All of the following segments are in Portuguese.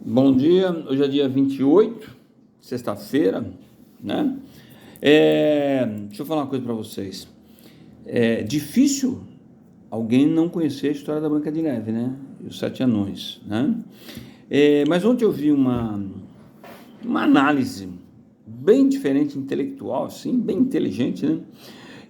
Bom dia, hoje é dia 28, sexta-feira, né? Deixa eu falar uma coisa para vocês. É difícil alguém não conhecer a história da Branca de Neve, né? E os Sete Anões, né? Mas ontem eu vi uma análise bem diferente, intelectual, assim, bem inteligente, né?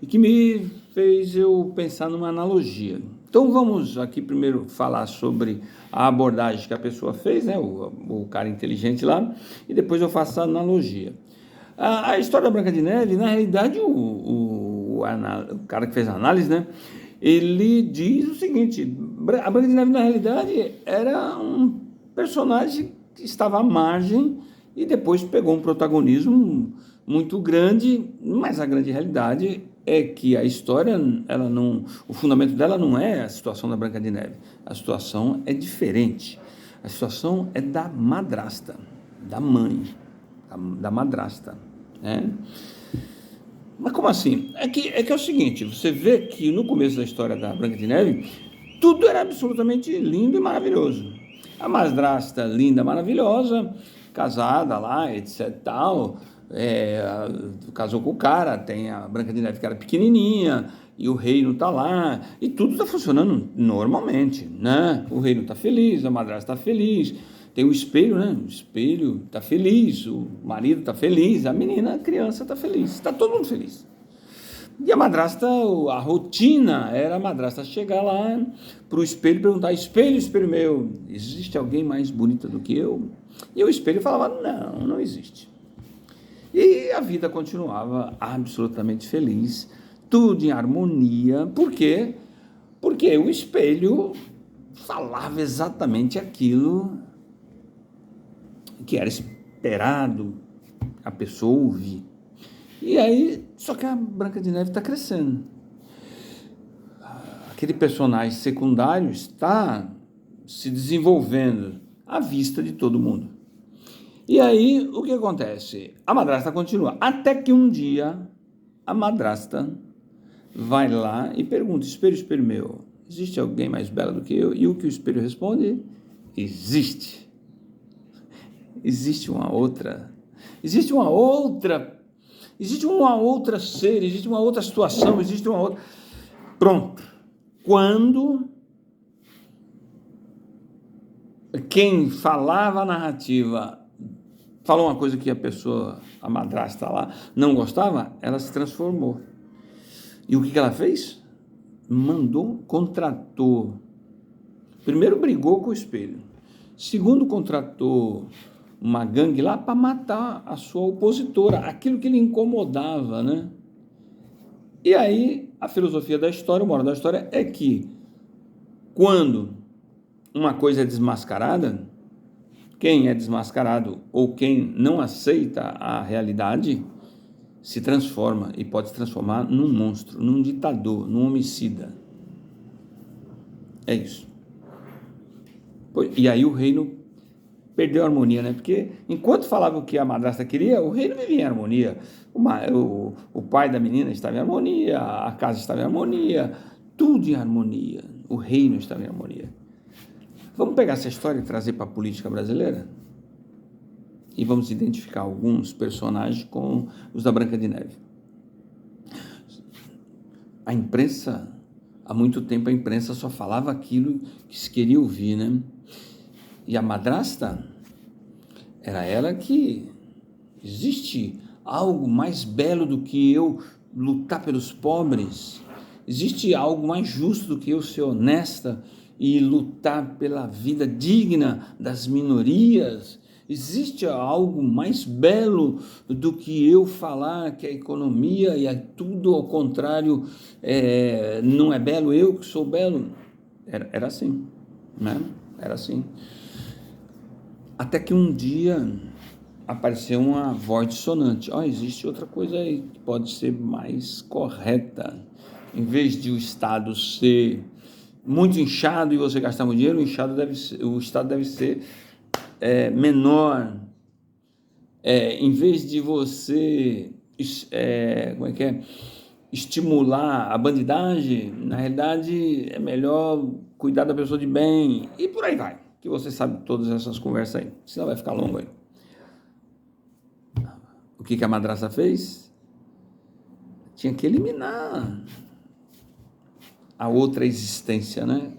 E que me fez eu pensar numa analogia. Então vamos aqui primeiro falar sobre a abordagem que a pessoa fez, né? O cara inteligente lá, e depois eu faço a analogia. A história da Branca de Neve, na realidade, o cara que fez a análise, né? Ele diz o seguinte: a Branca de Neve, na realidade, era um personagem que estava à margem e depois pegou um protagonismo muito grande, mas a grande realidade é que a história, ela não, o fundamento dela não é a situação da Branca de Neve, a situação é diferente, a situação é da madrasta, da mãe, da madrasta, né? Mas como assim? É o seguinte, você vê que no começo da história da Branca de Neve, tudo era absolutamente lindo e maravilhoso. A madrasta linda, maravilhosa, casada lá, etc tal, casou com o cara, tem a Branca de Neve que era pequenininha, e o reino está lá, e tudo está funcionando normalmente, né? O reino está feliz, a madrasta está feliz, tem o espelho, né? O espelho está feliz, o marido está feliz, a menina, a criança está feliz, está todo mundo feliz. E a madrasta, a rotina era a madrasta chegar lá para o espelho e perguntar: espelho, espelho meu, existe alguém mais bonita do que eu? E o espelho falava: não, não existe. E a vida continuava absolutamente feliz, tudo em harmonia. Por quê? Porque o espelho falava exatamente aquilo que era esperado a pessoa ouvir. E aí, só que a Branca de Neve está crescendo. Aquele personagem secundário está se desenvolvendo à vista de todo mundo. E aí, o que acontece? A madrasta continua, até que um dia a madrasta vai lá e pergunta: espelho, espelho meu, existe alguém mais bela do que eu? E o que o espelho responde? Existe. Existe uma outra. Existe uma outra. Existe uma outra ser, existe uma outra situação, existe uma outra. Pronto. Quando quem falava a narrativa falou uma coisa que a pessoa, a madrasta lá, não gostava, ela se transformou. E o que ela fez? Contratou. Primeiro brigou com o espelho. Segundo, contratou uma gangue lá para matar a sua opositora, aquilo que lhe incomodava, né? E aí, a filosofia da história, o moral da história é que quando uma coisa é desmascarada, quem é desmascarado ou quem não aceita a realidade se transforma e pode se transformar num monstro, num ditador, num homicida. É isso. E aí o reino perdeu a harmonia, né? Porque enquanto falava o que a madrasta queria, o reino vivia em harmonia. O pai da menina estava em harmonia, a casa estava em harmonia, tudo em harmonia. O reino estava em harmonia. Vamos pegar essa história e trazer para a política brasileira? E vamos identificar alguns personagens com os da Branca de Neve. A imprensa, há muito tempo a imprensa só falava aquilo que se queria ouvir, né? E a madrasta, era ela que existe algo mais belo do que eu lutar pelos pobres, existe algo mais justo do que eu ser honesta e lutar pela vida digna das minorias, existe algo mais belo do que eu falar que a economia e tudo ao contrário não é belo, eu que sou belo. Era assim, né? Era assim. Até que um dia apareceu uma voz dissonante. Existe outra coisa aí que pode ser mais correta. Em vez de o Estado ser muito inchado e você gastar muito dinheiro, o Estado deve ser menor. Em vez de você estimular a bandidagem, na realidade é melhor cuidar da pessoa de bem, e por aí vai. que você sabe todas essas conversas aí, senão vai ficar longo aí. O que a madrasta fez? Tinha que eliminar a outra existência, né?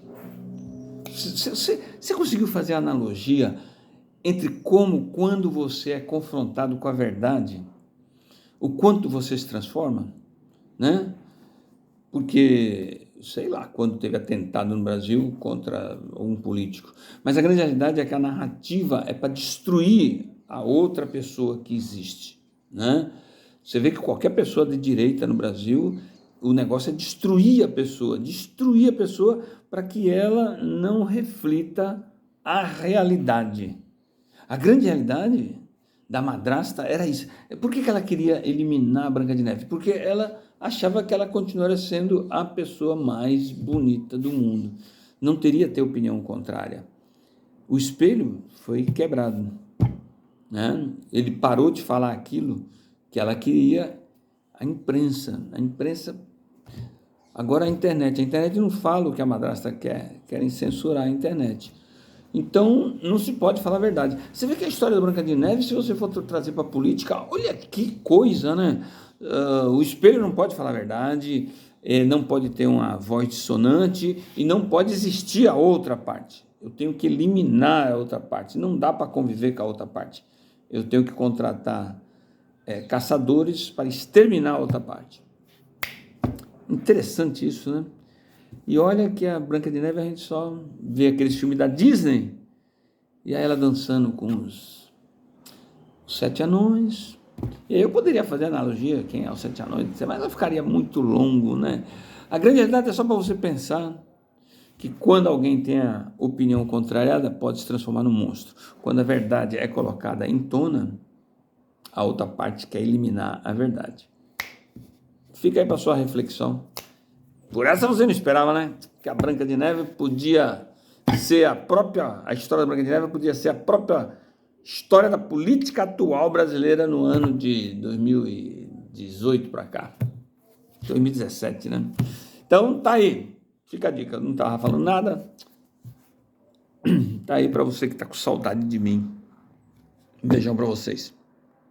Você conseguiu fazer a analogia entre quando você é confrontado com a verdade, o quanto você se transforma, né? Porque, sei lá, quando teve atentado no Brasil contra um político. Mas a grande realidade é que a narrativa é para destruir a outra pessoa que existe, né? Você vê que qualquer pessoa de direita no Brasil, o negócio é destruir a pessoa para que ela não reflita a realidade. A grande realidade da madrasta era isso. Por que ela queria eliminar a Branca de Neve? Porque ela achava que ela continuaria sendo a pessoa mais bonita do mundo. Não teria ter opinião contrária. O espelho foi quebrado, né? Ele parou de falar aquilo que ela queria. A imprensa. Agora a internet não fala o que a madrasta quer, querem censurar a internet. Então, não se pode falar a verdade. Você vê que a história da Branca de Neve, se você for trazer para a política, olha que coisa, né? O espelho não pode falar a verdade, não pode ter uma voz dissonante e não pode existir a outra parte. Eu tenho que eliminar a outra parte. Não dá para conviver com a outra parte. Eu tenho que contratar caçadores para exterminar a outra parte. Interessante isso, né? E olha que a Branca de Neve a gente só vê aqueles filmes da Disney e aí ela dançando com os 7 anões. E aí eu poderia fazer analogia quem é os 7 anões, mas ela ficaria muito longo, né? A grande realidade é só para você pensar que quando alguém tem a opinião contrariada, pode se transformar num monstro. Quando a verdade é colocada em tona, a outra parte quer eliminar a verdade. Fica aí para sua reflexão. Por essa você não esperava, né? Que a Branca de Neve podia ser a história da Branca de Neve podia ser a própria história da política atual brasileira no ano de 2018 para cá. 2017, né? Então, tá aí. Fica a dica. Eu não estava falando nada. Tá aí para você que está com saudade de mim. Um beijão para vocês.